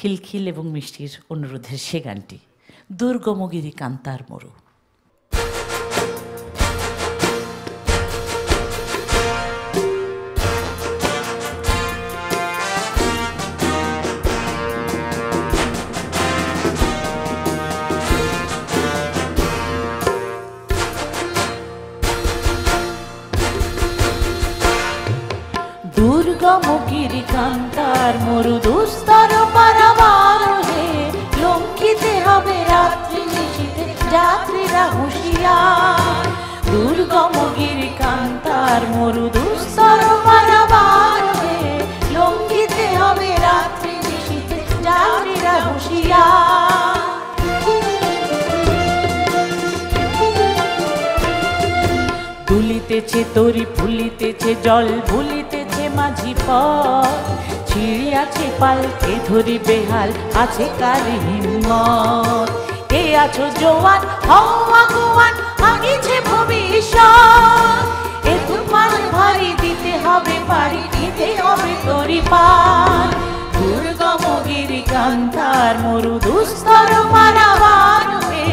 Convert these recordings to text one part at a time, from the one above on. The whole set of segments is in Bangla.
খিলখিল এবং মিষ্টির অনুরোধের সে গানটি দুর্গমগিরি কান্তার মরু। দুর্গমগিরি কান্তার মরু দুস্তর পারাবার হে, লঙ্ঘিতে হবে রাত্রি নিশীথে যাত্রীরা হুঁশিয়ার। দুর্গমগিরি কান্তার মরু দুস্তর পারাবার হে, লঙ্ঘিতে হবে রাত্রি নিশীথে যাত্রীরা হুঁশিয়ার। দুলিতেছে তরি ফুলিতেছে জল ভুলিতেছে মাঝি পথ, ছিড়িয়াছে পালকে ধরি বেহাল আছে কার হিম্মত। কে আছো জোয়ান হও আগুয়ান আগিছে ভবিষ্যৎ, এ তুফান ভারী দিতে হবে পারি দিতে হবে তরি পার। দুর্গমগিরি কান্তার মরু দুস্তর পারাবার হে,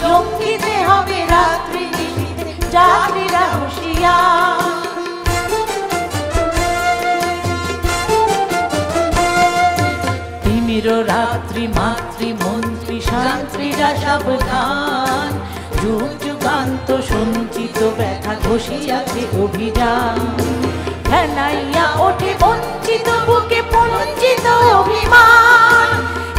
লঙ্ঘিতে হবে রাত্রি নিশীথে যাত্রীরা হুঁশিয়ার। তিমির রাত্রি মাতৃমন্ত্রী শান্ত্রীরা সাবধান, যুগ যুগান্ত সঞ্চিত ব্যথা ঘষিয়াছে অভিযান। ফেনাইয়া ওঠে বঞ্চিত বুকে বঞ্চিত অভিমান,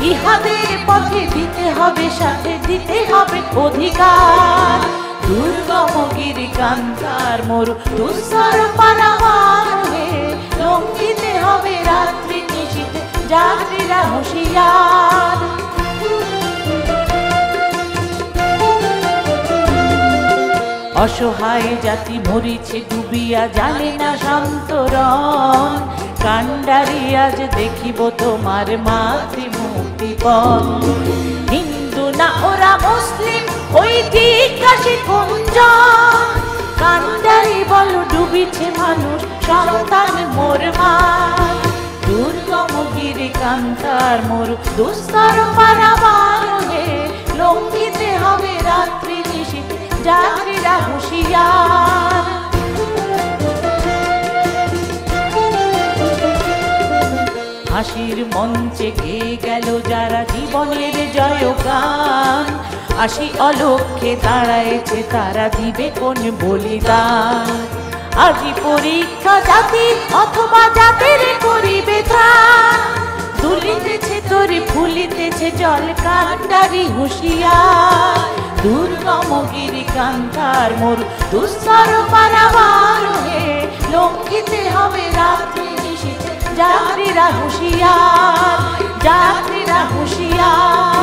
ইহাদের পথে দিতে হবে সাথে দিতে হবে অধিকার। দুর্গমগিরি কান্তার মরু দুস্তর পারাবার হে, লঙ্ঘিতে হবে রাত্রি নিশীথে যাত্রীরা হুঁশিয়ার। অসহায় জাতি মরিছে ডুবিয়া জানে না সন্তরণ, কান্ডারি আজ দেখিব তোমার মাতৃমুক্তিপণ। হিন্দু না ওরা মুসলিম ঐতিহাসি কুঞ্জন, কান্ডারি বল ডুবিছে মানুষ সন্তান মোর মা। দুর্গমগিরি কান্তার মরু দুস্তর পারাবার হে, লঙ্ঘিতে হবে রাত্রি নিশীথে যাত্রীরা হুঁশিয়ার। হাসির মঞ্চে গেয়ে গেল যারা জীবনের জয়গান, আসি অলক্ষ্যে দাঁড়াইছে তারা দিবে কোন বলিদান। আজি পরীক্ষা জাতি অথবা জাতির করিবে ত্রাণ, দুলিতেছে তরি ফুলিতেছে জল কান্ডারি হুঁশিয়ার। দুর্গমগিরি কান্তার মরু দুস্তর পারাবার হে, লঙ্ঘিতে হবে রাত্রি নিশীথে যাত্রীরা হুঁশিয়ার যাত্রীরা হুঁশিয়ার।